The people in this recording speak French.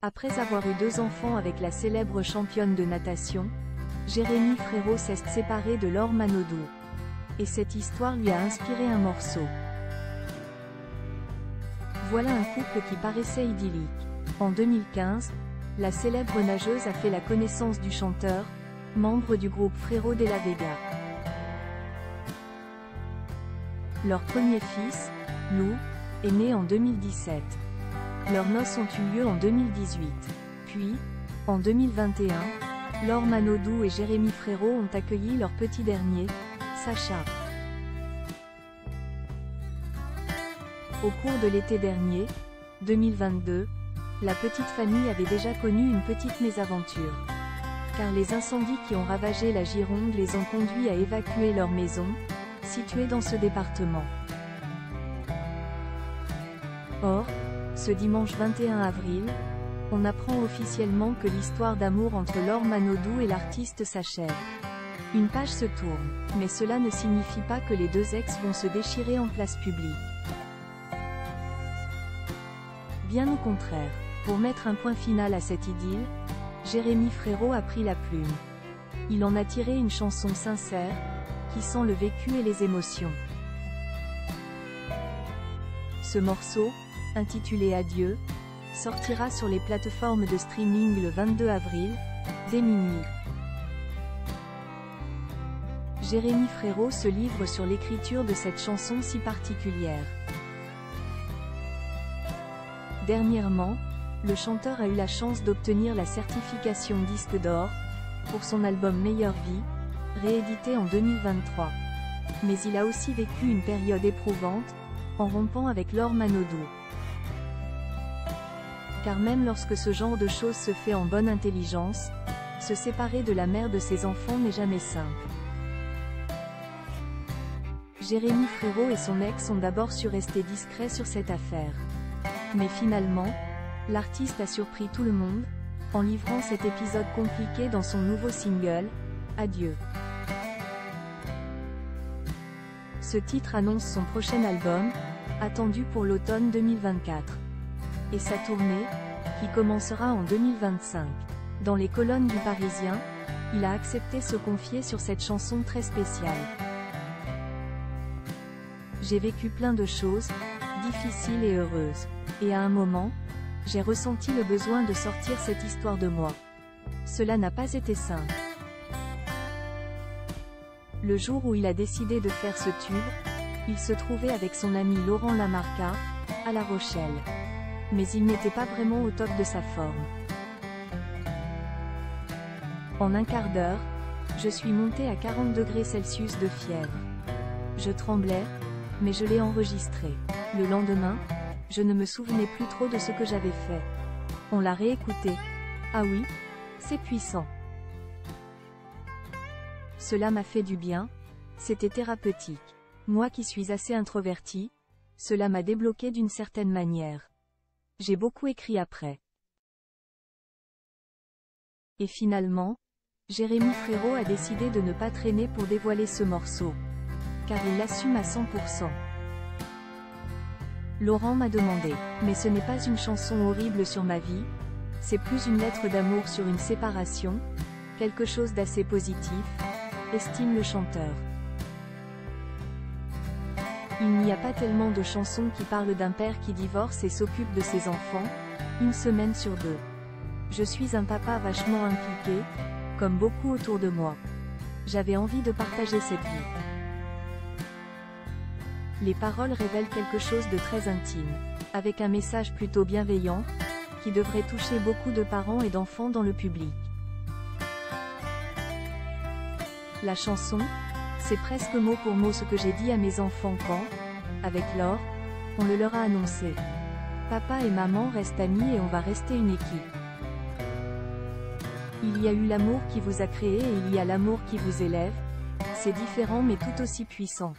Après avoir eu 2 enfants avec la célèbre championne de natation, Jérémy Frérot s'est séparé de Laure Manodou. Et cette histoire lui a inspiré un morceau. Voilà un couple qui paraissait idyllique. En 2015, la célèbre nageuse a fait la connaissance du chanteur, membre du groupe Frérot de la Vega. Leur premier fils, Lou, est né en 2017. Leurs noces ont eu lieu en 2018. Puis, en 2021, Laure Manodou et Jérémy Frérot ont accueilli leur petit dernier, Sacha. Au cours de l'été dernier, 2022, la petite famille avait déjà connu une petite mésaventure. Car les incendies qui ont ravagé la Gironde les ont conduits à évacuer leur maison, située dans ce département. Or, ce dimanche 21 avril, on apprend officiellement que l'histoire d'amour entre Laure Manodou et l'artiste s'achève. Une page se tourne, mais cela ne signifie pas que les deux ex vont se déchirer en place publique. Bien au contraire, pour mettre un point final à cette idylle, Jérémy Frérot a pris la plume. Il en a tiré une chanson sincère, qui sent le vécu et les émotions. Ce morceau, intitulé Adieu, sortira sur les plateformes de streaming le 22 avril, dès minuit. Jérémy Frérot se livre sur l'écriture de cette chanson si particulière. Dernièrement, le chanteur a eu la chance d'obtenir la certification disque d'or, pour son album Meilleure Vie, réédité en 2023. Mais il a aussi vécu une période éprouvante, en rompant avec Laure Manodou. Car même lorsque ce genre de choses se fait en bonne intelligence, se séparer de la mère de ses enfants n'est jamais simple. Jérémy Frérot et son ex ont d'abord su rester discrets sur cette affaire. Mais finalement, l'artiste a surpris tout le monde, en livrant cet épisode compliqué dans son nouveau single, Adieu. Ce titre annonce son prochain album, attendu pour l'automne 2024. Et sa tournée, qui commencera en 2025. Dans les colonnes du Parisien, il a accepté se confier sur cette chanson très spéciale. J'ai vécu plein de choses, difficiles et heureuses. Et à un moment, j'ai ressenti le besoin de sortir cette histoire de moi. Cela n'a pas été simple. Le jour où il a décidé de faire ce tube, il se trouvait avec son ami Laurent Lamarca, à La Rochelle. Mais il n'était pas vraiment au top de sa forme. En un quart d'heure, je suis montée à 40 degrés Celsius de fièvre. Je tremblais, mais je l'ai enregistré. Le lendemain, je ne me souvenais plus trop de ce que j'avais fait. On l'a réécouté. Ah oui, c'est puissant. Cela m'a fait du bien, c'était thérapeutique. Moi qui suis assez introvertie, cela m'a débloqué d'une certaine manière. J'ai beaucoup écrit après. Et finalement, Jérémy Frérot a décidé de ne pas traîner pour dévoiler ce morceau. Car il l'assume à 100%. Laurent m'a demandé, mais ce n'est pas une chanson horrible sur ma vie, c'est plus une lettre d'amour sur une séparation, quelque chose d'assez positif, estime le chanteur. Il n'y a pas tellement de chansons qui parlent d'un père qui divorce et s'occupe de ses enfants, une semaine sur 2. Je suis un papa vachement impliqué, comme beaucoup autour de moi. J'avais envie de partager cette vie. Les paroles révèlent quelque chose de très intime, avec un message plutôt bienveillant, qui devrait toucher beaucoup de parents et d'enfants dans le public. La chanson, c'est presque mot pour mot ce que j'ai dit à mes enfants quand, avec Laure, on le leur a annoncé. Papa et maman restent amis et on va rester une équipe. Il y a eu l'amour qui vous a créé et il y a l'amour qui vous élève, c'est différent mais tout aussi puissant.